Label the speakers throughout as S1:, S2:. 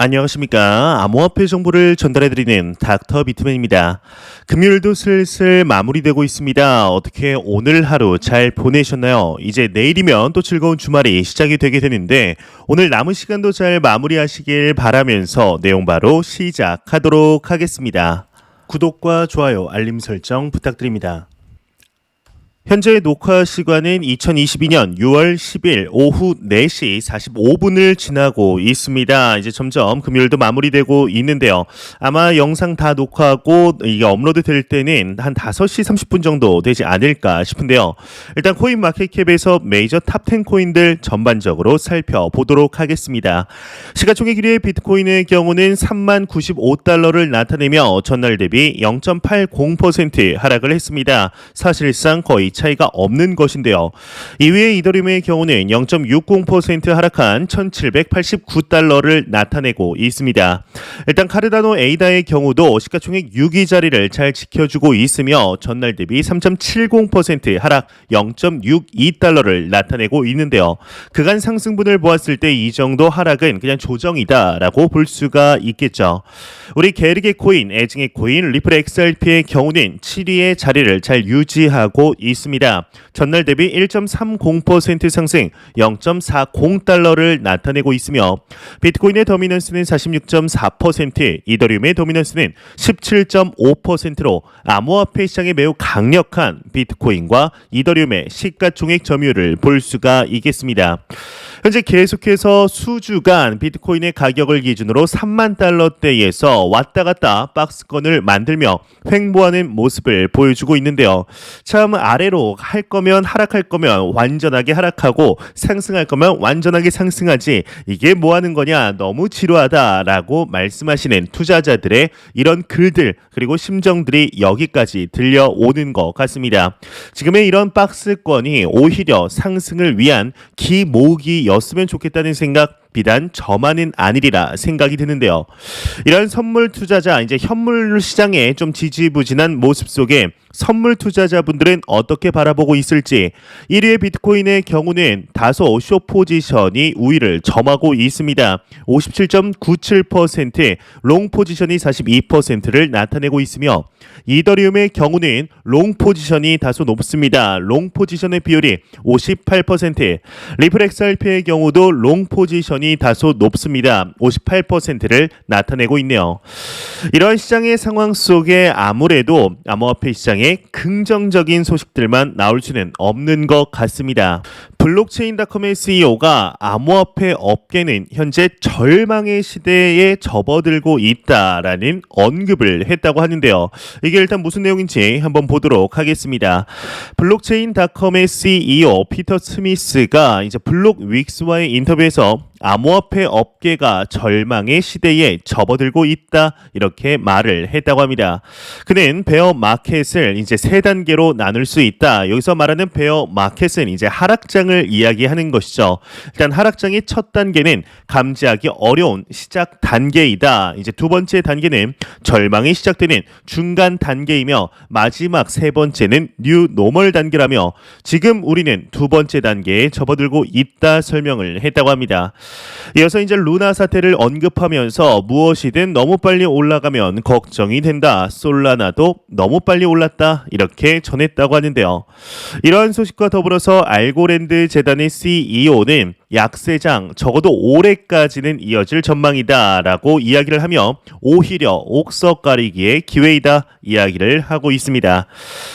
S1: 안녕하십니까. 암호화폐 정보를 전달해드리는 닥터 비트맨입니다. 금요일도 슬슬 마무리되고 있습니다. 어떻게 오늘 하루 잘 보내셨나요? 이제 내일이면 또 즐거운 주말이 시작이 되게 되는데 오늘 남은 시간도 잘 마무리하시길 바라면서 내용 바로 시작하도록 하겠습니다. 구독과 좋아요, 알림 설정 부탁드립니다. 현재 녹화 시간은 2022년 6월 10일 오후 4시 45분을 지나고 있습니다. 이제 점점 금요일도 마무리되고 있는데요. 아마 영상 다 녹화하고 이게 업로드 될 때는 한 5시 30분 정도 되지 않을까 싶은데요. 일단 코인마켓캡에서 메이저 탑10 코인들 전반적으로 살펴보도록 하겠습니다. 시가총액 1위의 비트코인의 경우는 3,095달러를 나타내며 전날 대비 0.80% 하락을 했습니다. 사실상 거의 차이가 없는 것인데요. 2위의 이더리움의 경우는 0.60% 하락한 1,789달러를 나타내고 있습니다. 일단 카르다노 에이다의 경우도 시가총액 6위 자리를 잘 지켜주고 있으며 전날 대비 3.70% 하락 0.62달러를 나타내고 있는데요. 그간 상승분을 보았을 때 이 정도 하락은 그냥 조정이다라고 볼 수가 있겠죠. 우리 게르게 코인, 애증의 코인, 리플 XRP의 경우는 7위의 자리를 잘 유지하고 있습니다. 전날 대비 1.30% 상승 0.40달러를 나타내고 있으며 비트코인의 도미넌스는 46.4%, 이더리움의 도미넌스는 17.5%로 암호화폐 시장에 매우 강력한 비트코인과 이더리움의 시가총액 점유율을 볼 수가 있겠습니다. 현재 계속해서 수주간 비트코인의 가격을 기준으로 3만 달러대에서 왔다 갔다 박스권을 만들며 횡보하는 모습을 보여주고 있는데요. 참 아래로 할 거면 하락할 거면 완전하게 하락하고 상승할 거면 완전하게 상승하지 이게 뭐 하는 거냐 너무 지루하다라고 말씀하시는 투자자들의 이런 글들 그리고 심정들이 여기까지 들려오는 것 같습니다. 지금의 이런 박스권이 오히려 상승을 위한 기모기였으면 좋겠다는 생각 비단 저만은 아니리라 생각이 드는데요. 이런 선물 투자자 이제 현물 시장에 좀 지지부진한 모습 속에 선물 투자자분들은 어떻게 바라보고 있을지 1위의 비트코인의 경우는 다소 숏 포지션이 우위를 점하고 있습니다. 57.97%, 롱 포지션이 42%를 나타내고 있으며 이더리움의 경우는 롱 포지션이 다소 높습니다. 롱 포지션의 비율이 58%, 리플 XRP의 경우도 롱 포지션이 다소 높습니다. 58%를 나타내고 있네요. 이런 시장의 상황 속에 아무래도 암호화폐 시장에 긍정적인 소식들만 나올 수는 없는 것 같습니다. 블록체인닷컴의 CEO가 암호화폐 업계는 현재 절망의 시대에 접어들고 있다라는 언급을 했다고 하는데요. 이게 일단 무슨 내용인지 한번 보도록 하겠습니다. 블록체인닷컴의 CEO 피터 스미스가 이제 블록윅스와의 인터뷰에서 암호화폐 업계가 절망의 시대에 접어들고 있다 이렇게 말을 했다고 합니다. 그는 베어 마켓을 이제 세 단계로 나눌 수 있다. 여기서 말하는 베어 마켓은 이제 하락장을 이야기하는 것이죠. 일단 하락장의 첫 단계는 감지하기 어려운 시작 단계이다. 이제 두 번째 단계는 절망이 시작되는 중간 단계이며 마지막 세 번째는 뉴 노멀 단계라며 지금 우리는 두 번째 단계에 접어들고 있다 설명을 했다고 합니다. 이어서 이제 루나 사태를 언급하면서 무엇이든 너무 빨리 올라가면 걱정이 된다. 솔라나도 너무 빨리 올랐다. 이렇게 전했다고 하는데요. 이러한 소식과 더불어서 알고랜드 재단의 CEO는 약세장 적어도 올해까지는 이어질 전망이다라고 이야기를 하며 오히려 옥석 가리기의 기회이다 이야기를 하고 있습니다.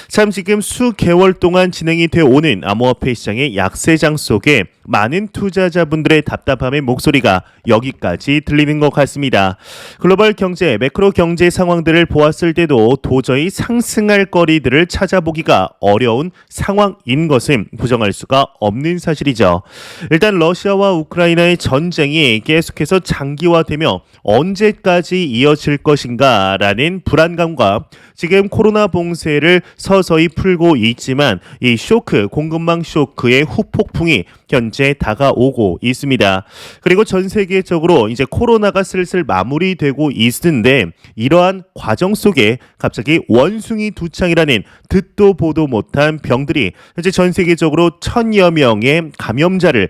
S1: 참 지금 수개월 동안 진행이 되어 오는 암호화폐 시장의 약세장 속에 많은 투자자분들의 답답함의 목소리가 여기까지 들리는 것 같습니다. 글로벌 경제, 매크로 경제 상황들을 보았을 때도 도저히 상승할 거리들을 찾아보기가 어려운 상황인 것은 부정할 수가 없는 사실이죠. 일단 러시아와 우크라이나의 전쟁이 계속해서 장기화되며 언제까지 이어질 것인가라는 불안감과 지금 코로나 봉쇄를 서서히 풀고 있지만 이 쇼크, 공급망 쇼크의 후폭풍이 현재 다가오고 있습니다. 그리고 전 세계적으로 이제 코로나가 슬슬 마무리되고 있는데 이러한 과정 속에 갑자기 원숭이 두창이라는 듣도 보도 못한 병들이 현재 전 세계적으로 1,000여 명의 감염자를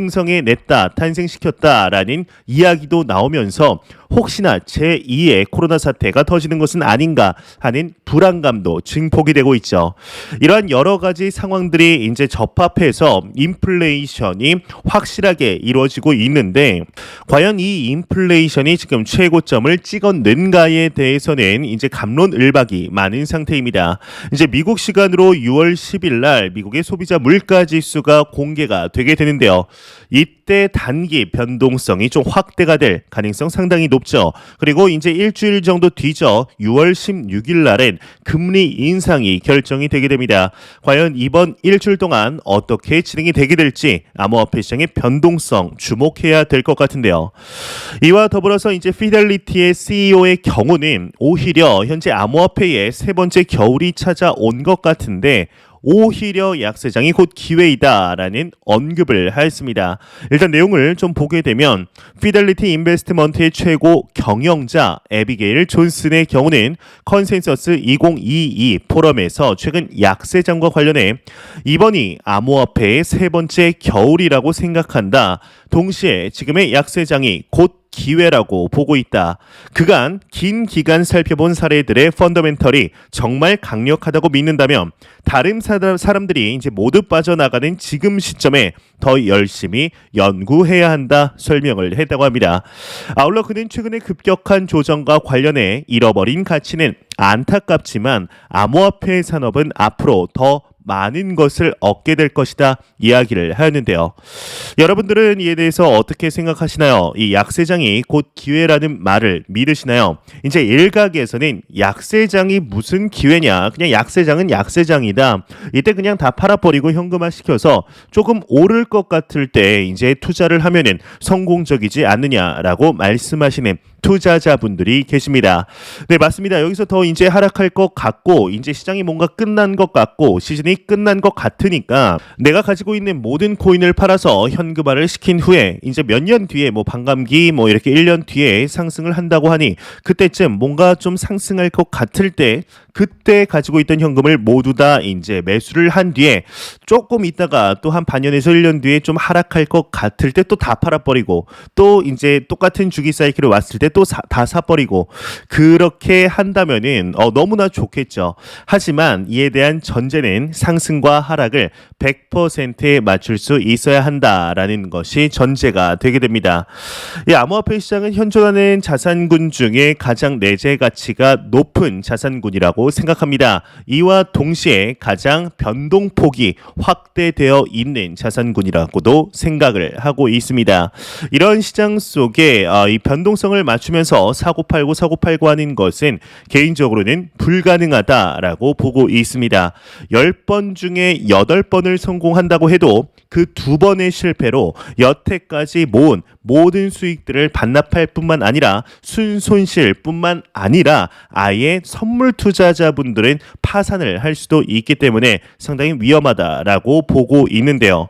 S1: 생성해냈다, 탄생시켰다라는 이야기도 나오면서 혹시나 제2의 코로나 사태가 터지는 것은 아닌가 하는 불안감도 증폭이 되고 있죠. 이러한 여러 가지 상황들이 이제 접합해서 인플레이션이 확실하게 이루어지고 있는데 과연 이 인플레이션이 지금 최고점을 찍었는가에 대해서는 이제 갑론을박이 많은 상태입니다. 이제 미국 시간으로 6월 10일 날 미국의 소비자 물가 지수가 공개가 되게 되는데요. 이때 단기 변동성이 좀 확대가 될 가능성 상당히 높죠. 그리고 이제 일주일 정도 뒤져 6월 16일 날엔 금리 인상이 결정이 되게 됩니다. 과연 이번 일주일 동안 어떻게 진행이 되게 될지 암호화폐 시장의 변동성 주목해야 될 것 같은데요. 이와 더불어서 이제 피델리티의 CEO의 경우는 오히려 현재 암호화폐의 세 번째 겨울이 찾아온 것 같은데 오히려 약세장이 곧 기회이다라는 언급을 하였습니다. 일단 내용을 좀 보게 되면 피델리티 인베스트먼트의 최고 경영자 에비게일 존슨의 경우는 컨센서스 2022 포럼에서 최근 약세장과 관련해 이번이 암호화폐의 세 번째 겨울이라고 생각한다. 동시에 지금의 약세장이 곧 기회라고 보고 있다. 그간 긴 기간 살펴본 사례들의 펀더멘털이 정말 강력하다고 믿는다면 다른 사람들이 이제 모두 빠져나가는 지금 시점에 더 열심히 연구해야 한다 설명을 했다고 합니다. 아울러 그는 최근에 급격한 조정과 관련해 잃어버린 가치는 안타깝지만 암호화폐 산업은 앞으로 더 많은 것을 얻게 될 것이다 이야기를 하였는데요. 여러분들은 이에 대해서 어떻게 생각하시나요? 이 약세장이 곧 기회라는 말을 믿으시나요? 이제 일각에서는 약세장이 무슨 기회냐, 그냥 약세장은 약세장이다, 이때 그냥 다 팔아버리고 현금화 시켜서 조금 오를 것 같을 때 이제 투자를 하면은 성공적이지 않느냐라고 말씀하시는 투자자분들이 계십니다. 네, 맞습니다. 여기서 더 이제 하락할 것 같고 이제 시장이 뭔가 끝난 것 같고 시즌이 끝난 것 같으니까 내가 가지고 있는 모든 코인을 팔아서 현금화를 시킨 후에 이제 몇 년 뒤에 뭐 반감기 뭐 이렇게 1년 뒤에 상승을 한다고 하니 그때쯤 뭔가 좀 상승할 것 같을 때 그때 가지고 있던 현금을 모두 다 이제 매수를 한 뒤에 조금 있다가 또 한 반년에서 1년 뒤에 좀 하락할 것 같을 때 또 다 팔아버리고 또 이제 똑같은 주기 사이클이 왔을 때 또 다 사버리고 그렇게 한다면은 너무나 좋겠죠. 하지만 이에 대한 전제는 상승과 하락을 100%에 맞출 수 있어야 한다라는 것이 전제가 되게 됩니다. 이 암호화폐 시장은 현존하는 자산군 중에 가장 내재 가치가 높은 자산군이라고 생각합니다. 이와 동시에 가장 변동폭이 확대되어 있는 자산군이라고도 생각을 하고 있습니다. 이런 시장 속에 이 변동성을 맞추면서 사고팔고 하는 것은 개인적으로는 불가능하다라고 보고 있습니다. 10번 중에 8번을 성공한다고 해도 그 2번의 실패로 여태까지 모은 모든 수익들을 반납할 뿐만 아니라 순손실 뿐만 아니라 아예 선물 투자자분들은 파산을 할 수도 있기 때문에 상당히 위험하다라고 보고 있는데요.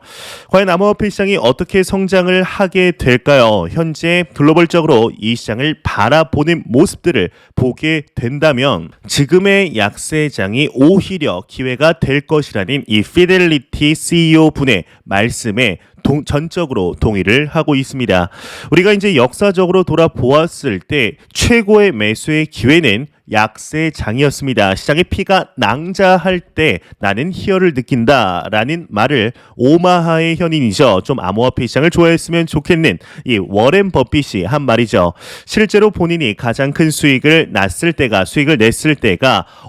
S1: 과연 암호화폐 시장이 어떻게 성장을 하게 될까요? 현재 글로벌적으로 이 시장을 바라보는 모습들을 보게 된다면 지금의 약세장이 오히려 기회가 될 것이라는 이 피델리티 CEO 분의 말씀에 전적으로 동의를 하고 있습니다. 우리가 이제 역사적으로 돌아보았을 때 최고의 매수의 기회는 약세장이었습니다. 시장의 피가 낭자할 때 나는 희열을 느낀다라는 말을 오마하의 현인이죠. 좀 암호화폐 시장을 좋아했으면 좋겠는 이 워렌 버핏이 한 말이죠. 실제로 본인이 가장 큰 수익을 냈을 때가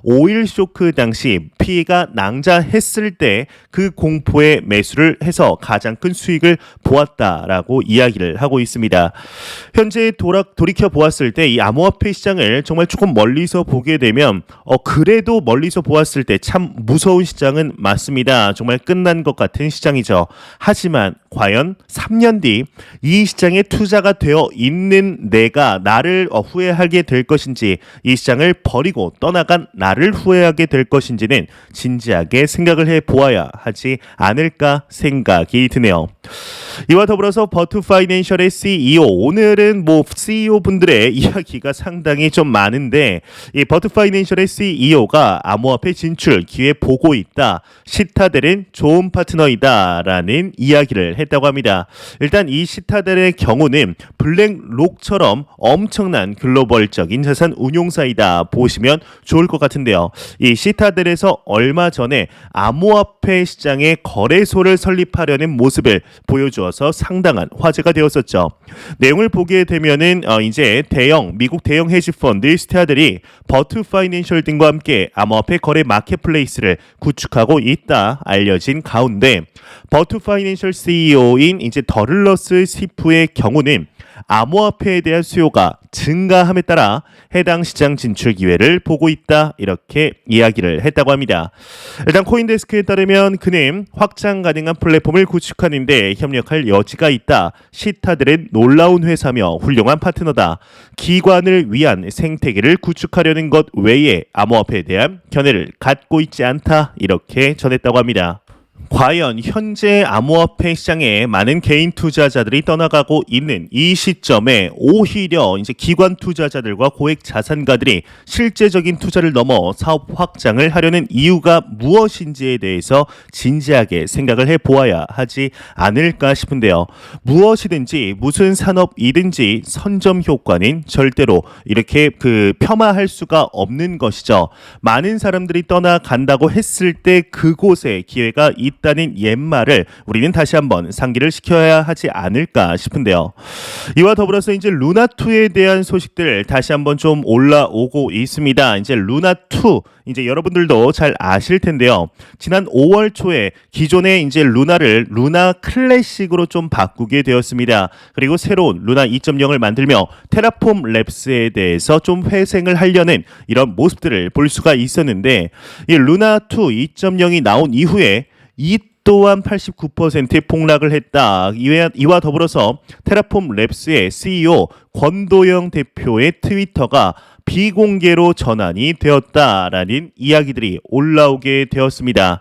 S1: 오일 쇼크 당시 피가 낭자했을 때 그 공포에 매수를 해서 가장 큰 수익을 보았다라고 이야기를 하고 있습니다. 현재 돌이켜 보았을 때 이 암호화폐 시장을 정말 조금 멀리서 보게 되면 그래도 멀리서 보았을 때 참 무서운 시장은 맞습니다. 정말 끝난 것 같은 시장이죠. 하지만 과연 3년 뒤 이 시장에 투자가 되어 있는 내가 나를 후회하게 될 것인지 이 시장을 버리고 떠나간 나를 후회하게 될 것인지는 진지하게 생각을 해보아야 하지 않을까 생각이 드네요. 이와 더불어서 버투 파이낸셜의 CEO, 오늘은 뭐 CEO 분들의 이야기가 상당히 좀 많은데 이 버트 파이낸셜의 CEO가 암호화폐 진출 기회 보고 있다. 시타델은 좋은 파트너이다라는 이야기를 했다고 합니다. 일단 이 시타델의 경우는 블랙록처럼 엄청난 글로벌적인 자산 운용사이다 보시면 좋을 것 같은데요. 이 시타델에서 얼마 전에 암호화폐 시장에 거래소를 설립하려는 모습을 보여주어서 상당한 화제가 되었었죠. 내용을 보게 되면은 이제 미국 대형 헤지펀드 시타델이 버트 파이낸셜 등과 함께 암호화폐 거래 마켓플레이스를 구축하고 있다 알려진 가운데 버트 파이낸셜 CEO인 이제 더를러스 시프의 경우는 암호화폐에 대한 수요가 증가함에 따라 해당 시장 진출 기회를 보고 있다 이렇게 이야기를 했다고 합니다. 일단 코인데스크에 따르면 그는 확장 가능한 플랫폼을 구축하는 데 협력할 여지가 있다. 시타들은 놀라운 회사며 훌륭한 파트너다. 기관을 위한 생태계를 구축하려는 것 외에 암호화폐에 대한 견해를 갖고 있지 않다 이렇게 전했다고 합니다. 과연 현재 암호화폐 시장에 많은 개인 투자자들이 떠나가고 있는 이 시점에 오히려 이제 기관 투자자들과 고액 자산가들이 실제적인 투자를 넘어 사업 확장을 하려는 이유가 무엇인지에 대해서 진지하게 생각을 해보아야 하지 않을까 싶은데요. 무엇이든지 무슨 산업이든지 선점 효과는 절대로 이렇게 폄하할 수가 없는 것이죠. 많은 사람들이 떠나간다고 했을 때 그곳에 기회가 있다는 옛말을 우리는 다시 한번 상기를 시켜야 하지 않을까 싶은데요. 이와 더불어서 이제 루나2에 대한 소식들 다시 한번 좀 올라오고 있습니다. 이제 루나2 이제 여러분들도 잘 아실 텐데요. 지난 5월 초에 기존의 이제 루나를 루나 클래식으로 좀 바꾸게 되었습니다. 그리고 새로운 루나 2.0을 만들며 테라폼 랩스에 대해서 좀 회생을 하려는 이런 모습들을 볼 수가 있었는데 이 루나2 2.0이 나온 이후에 이 또한 89% 폭락을 했다. 이와 더불어서 테라폼 랩스의 CEO 권도영 대표의 트위터가 비공개로 전환이 되었다라는 이야기들이 올라오게 되었습니다.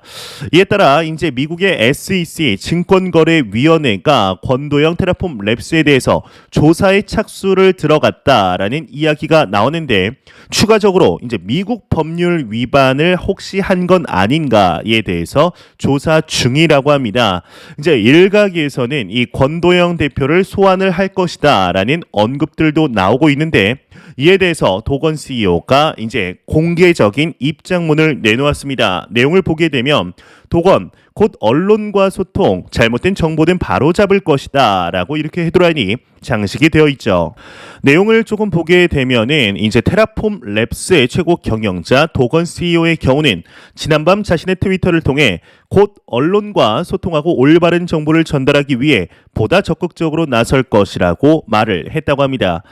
S1: 이에 따라 이제 미국의 SEC 증권거래위원회가 권도영 테라폼 랩스에 대해서 조사에 착수를 들어갔다라는 이야기가 나오는데 추가적으로 이제 미국 법률 위반을 혹시 한 건 아닌가에 대해서 조사 중이라고 합니다. 이제 일각에서는 이 권도영 대표를 소환을 할 것이다라는 언급들도 나오고 있는데 이에 대해서 도건 CEO가 이제 공개적인 입장문을 내놓았습니다. 내용을 보게 되면 도건 곧 언론과 소통, 잘못된 정보는 바로잡을 것이다 라고 이렇게 헤드라인이 장식이 되어 있죠. 내용을 조금 보게 되면은 이제 테라폼 랩스의 최고 경영자 도건 CEO의 경우는 지난밤 자신의 트위터를 통해 곧 언론과 소통하고 올바른 정보를 전달하기 위해 보다 적극적으로 나설 것이라고 말을 했다고 합니다.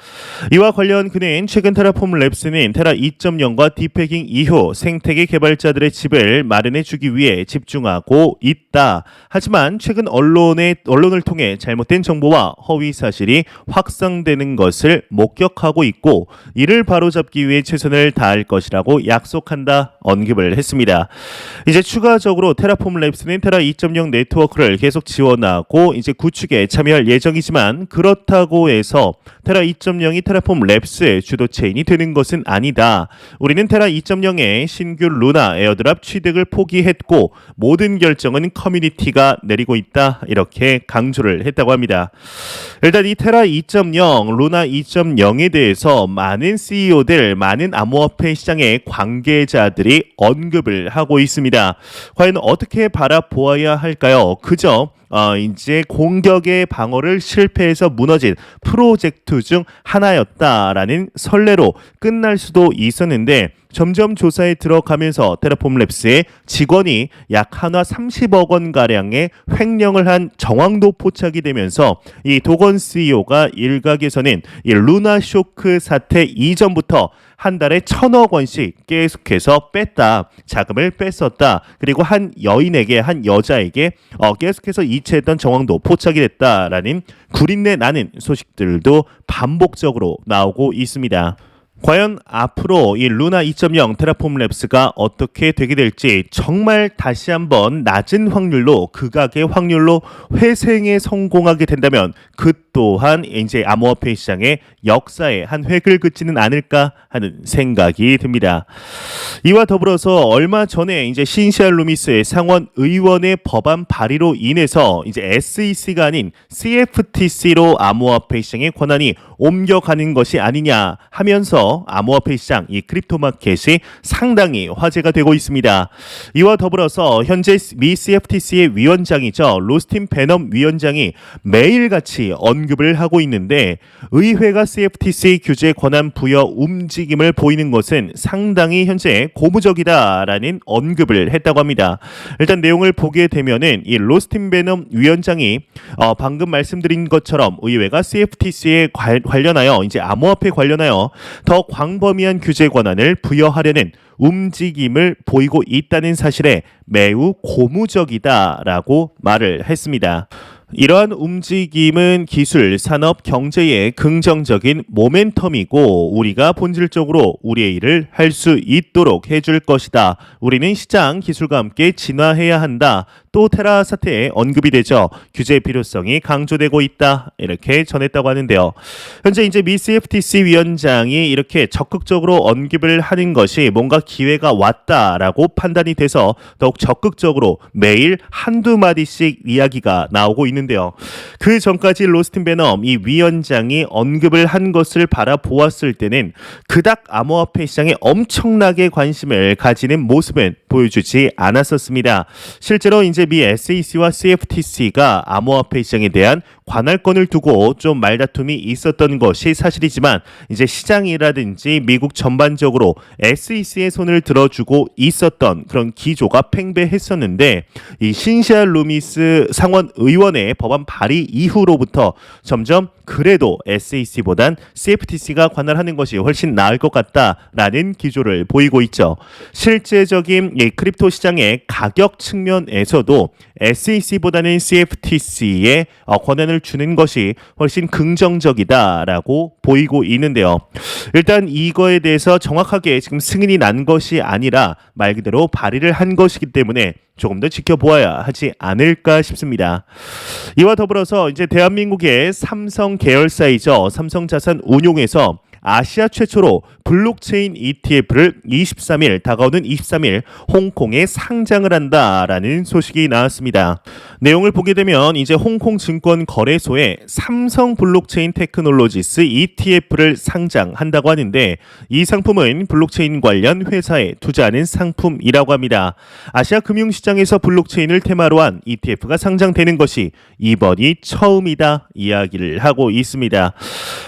S1: 이와 관련 그는 최근 테라폼 랩스는 테라 2.0과 디패깅 이후 생태계 개발자들의 집을 마련해 주기 위해 집중하고 있다. 하지만 최근 언론을 통해 잘못된 정보와 허위 사실이 확산되는 것을 목격하고 있고 이를 바로잡기 위해 최선을 다할 것이라고 약속한다 언급을 했습니다. 이제 추가적으로 테라폼 랩스는 테라 2.0 네트워크를 계속 지원하고 이제 구축에 참여할 예정이지만 그렇다고 해서 테라 2.0이 테라폼 랩스의 주도 체인이 되는 것은 아니다. 우리는 테라 2.0의 신규 루나 에어드랍 취득을 포기했고 모든 결정은 커뮤니티가 내리고 있다. 이렇게 강조를 했다고 합니다. 일단 이 테라 2.0, 루나 2.0에 대해서 많은 CEO들, 많은 암호화폐 시장의 관계자들이 언급을 하고 있습니다. 과연 어떻게 바라보아야 할까요? 그저 이제 공격의 방어를 실패해서 무너진 프로젝트 중 하나였다라는 선례로 끝날 수도 있었는데 점점 조사에 들어가면서 테라폼 랩스의 직원이 약 한화 30억 원 가량의 횡령을 한 정황도 포착이 되면서 이 도건 CEO가 일각에서는 이 루나 쇼크 사태 이전부터 한 달에 1,000억 원씩 계속해서 뺐다. 자금을 뺐었다. 그리고 한 여자에게 계속해서 이체했던 정황도 포착이 됐다라는 구린내 나는 소식들도 반복적으로 나오고 있습니다. 과연 앞으로 이 루나 2.0 테라폼 랩스가 어떻게 되게 될지 정말 다시 한번 낮은 확률로 극악의 확률로 회생에 성공하게 된다면 그 또한 이제 암호화폐 시장의 역사에 한 획을 긋지는 않을까 하는 생각이 듭니다. 이와 더불어서 얼마 전에 이제 신시아 루미스의 상원 의원의 법안 발의로 인해서 이제 SEC가 아닌 CFTC로 암호화폐 시장의 권한이 옮겨가는 것이 아니냐 하면서 암호화폐 시장 이 크립토 마켓이 상당히 화제가 되고 있습니다. 이와 더불어서 현재 미 CFTC의 위원장이죠. 로스틴 베넘 위원장이 매일같이 언급을 하고 있는데 의회가 CFTC 규제 권한 부여 움직임을 보이는 것은 상당히 현재 고무적이다라는 언급을 했다고 합니다. 일단 내용을 보게 되면은 이 로스틴 베넘 위원장이 방금 말씀드린 것처럼 의회가 CFTC에 관련하여 이제 암호화폐 관련하여 더 광범위한 규제 권한을 부여하려는 움직임을 보이고 있다는 사실에 매우 고무적이다라고 말을 했습니다. 이러한 움직임은 기술, 산업, 경제에 긍정적인 모멘텀이고 우리가 본질적으로 우리의 일을 할 수 있도록 해줄 것이다. 우리는 시장 기술과 함께 진화해야 한다. 또 테라 사태에 언급이 되죠. 규제 필요성이 강조되고 있다. 이렇게 전했다고 하는데요. 현재 이제 미 CFTC 위원장이 이렇게 적극적으로 언급을 하는 것이 뭔가 기회가 왔다라고 판단이 돼서 더욱 적극적으로 매일 한두 마디씩 이야기가 나오고 있는데요. 그 전까지 로스틴 베넘 이 위원장이 언급을 한 것을 바라보았을 때는 그닥 암호화폐 시장에 엄청나게 관심을 가지는 모습은 보여주지 않았었습니다. 실제로 이제 미 SEC와 CFTC가 암호화폐 시장에 대한 관할권을 두고 좀 말다툼이 있었던 것이 사실이지만 이제 시장이라든지 미국 전반적으로 SEC의 손을 들어주고 있었던 그런 기조가 팽배했었는데 이 신시아 루미스 상원 의원의 법안 발의 이후로부터 점점 그래도 SEC보단 CFTC가 관할하는 것이 훨씬 나을 것 같다라는 기조를 보이고 있죠. 실제적인 크립토 시장의 가격 측면에서도 SEC보다는 CFTC에 권한을 주는 것이 훨씬 긍정적이다라고 보이고 있는데요. 일단 이거에 대해서 정확하게 지금 승인이 난 것이 아니라 말 그대로 발의를 한 것이기 때문에 조금 더 지켜보아야 하지 않을까 싶습니다. 이와 더불어서 이제 대한민국의 삼성 계열사이죠. 삼성자산운용에서 아시아 최초로 블록체인 ETF를 다가오는 23일 홍콩에 상장을 한다라는 소식이 나왔습니다. 내용을 보게 되면 이제 홍콩 증권 거래소에 삼성 블록체인 테크놀로지스 ETF를 상장한다고 하는데 이 상품은 블록체인 관련 회사에 투자하는 상품이라고 합니다. 아시아 금융시장에서 블록체인을 테마로 한 ETF가 상장되는 것이 이번이 처음이다 이야기를 하고 있습니다.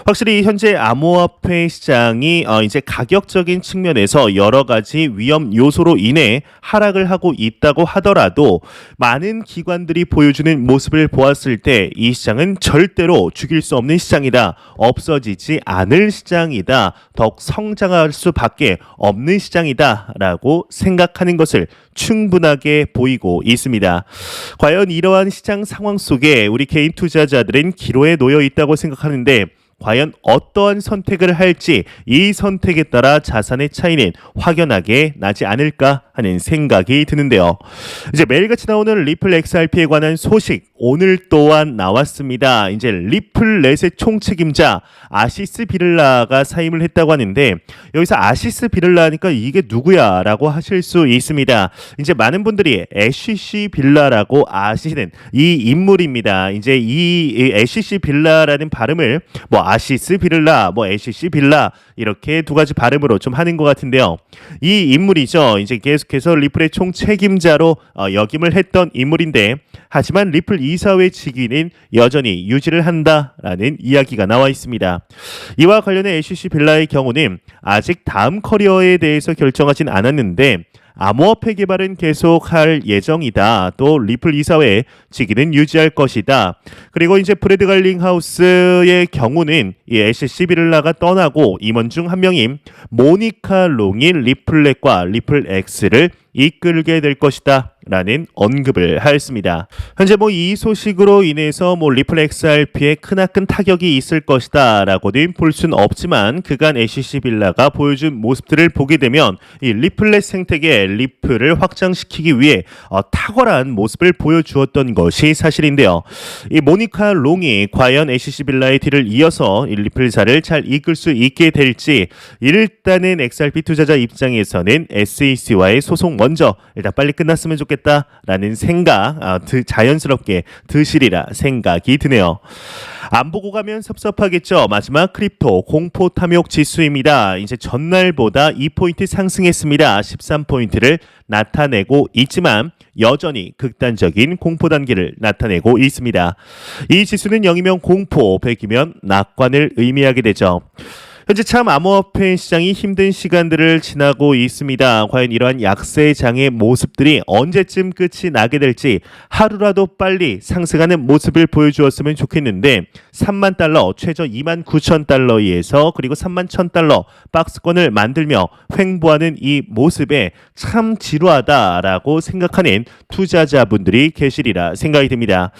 S1: 확실히 현재 암호화폐 시장이 이제 가격적인 측면에서 여러 가지 위험 요소로 인해 하락을 하고 있다고 하더라도 많은 기관들이 보여주는 모습을 보았을 때 이 시장은 절대로 죽일 수 없는 시장이다. 없어지지 않을 시장이다. 더욱 성장할 수밖에 없는 시장이다. 라고 생각하는 것을 충분하게 보이고 있습니다. 과연 이러한 시장 상황 속에 우리 개인 투자자들은 기로에 놓여 있다고 생각하는데 과연 어떠한 선택을 할지 이 선택에 따라 자산의 차이는 확연하게 나지 않을까 하는 생각이 드는데요. 이제 매일같이 나오는 리플 XRP에 관한 소식 오늘 또한 나왔습니다. 이제 리플넷의 총책임자 아시스 비를라가 사임을 했다고 하는데 여기서 아시스 비를라니까 이게 누구야 라고 하실 수 있습니다. 이제 많은 분들이 애쉬시 빌라라고 아시는 이 인물입니다. 이제 이 애쉬시 빌라라는 발음을 아시스 비를라, 애쉬시 빌라 이렇게 두 가지 발음으로 좀 하는 것 같은데요. 이 인물이죠. 이제 계속해서 리플의 총책임자로 역임을 했던 인물인데 하지만 리플 이사회 직위는 여전히 유지를 한다라는 이야기가 나와 있습니다. 이와 관련해 애쉬시 빌라의 경우는 아직 다음 커리어에 대해서 결정하진 않았는데 암호화폐 개발은 계속할 예정이다. 또 리플 이사회 직위는 유지할 것이다. 그리고 이제 브래드 갈링하우스의 경우는 이 애쉬시 비를라가 떠나고 임원 중 한 명인 모니카 롱이 리플넷과 리플 X를 이끌게 될 것이다. 라는 언급을 하였습니다. 현재 이 소식으로 인해서 리플 XRP에 크나큰 타격이 있을 것이다 라고는 볼 수는 없지만 그간 애쉬시 빌라가 보여준 모습들을 보게 되면 이 리플렛 생태계 리플을 확장시키기 위해 탁월한 모습을 보여주었던 것이 사실인데요. 이 모니카 롱이 과연 애쉬시 빌라의 뒤를 이어서 이 리플사를 잘 이끌 수 있게 될지 일단은 XRP 투자자 입장에서는 SEC와의 소송 먼저 일단 빨리 끝났으면 좋겠다라는 생각 자연스럽게 드시리라 생각이 드네요. 안 보고 가면 섭섭하겠죠. 마지막 크립토 공포 탐욕 지수입니다. 이제 전날보다 2포인트 상승했습니다. 13포인트를 나타내고 있지만 여전히 극단적인 공포 단계를 나타내고 있습니다. 이 지수는 0이면 공포, 100이면 낙관을 의미하게 되죠. 현재 참 암호화폐 시장이 힘든 시간들을 지나고 있습니다. 과연 이러한 약세장의 모습들이 언제쯤 끝이 나게 될지 하루라도 빨리 상승하는 모습을 보여주었으면 좋겠는데 3만 달러, 최저 2만 9천 달러에서 그리고 3만 1천 달러 박스권을 만들며 횡보하는 이 모습에 참 지루하다라고 생각하는 투자자분들이 계시리라 생각이 듭니다.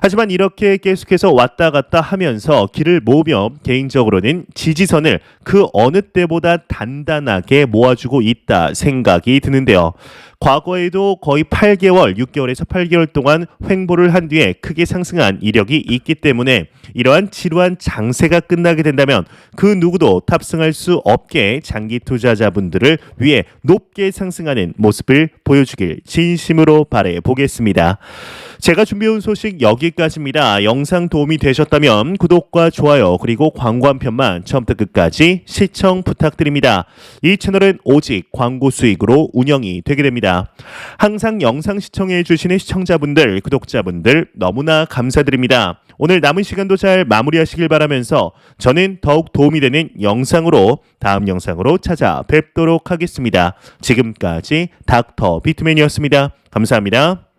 S1: 하지만 이렇게 계속해서 왔다 갔다 하면서 길을 모으며 개인적으로는 지지선을 그 어느 때보다 단단하게 모아주고 있다 생각이 드는데요. 과거에도 거의 8개월, 6개월에서 8개월 동안 횡보를 한 뒤에 크게 상승한 이력이 있기 때문에 이러한 지루한 장세가 끝나게 된다면 그 누구도 탑승할 수 없게 장기 투자자분들을 위해 높게 상승하는 모습을 보여주길 진심으로 바라보겠습니다. 제가 준비해온 소식 여기까지입니다. 영상 도움이 되셨다면 구독과 좋아요 그리고 광고 한 편만 처음부터 끝까지 시청 부탁드립니다. 이 채널은 오직 광고 수익으로 운영이 되게 됩니다. 항상 영상 시청해 주시는 시청자분들, 구독자분들 너무나 감사드립니다. 오늘 남은 시간도 잘 마무리하시길 바라면서 저는 더욱 도움이 되는 영상으로 다음 영상으로 찾아뵙도록 하겠습니다. 지금까지 닥터 비트맨이었습니다. 감사합니다.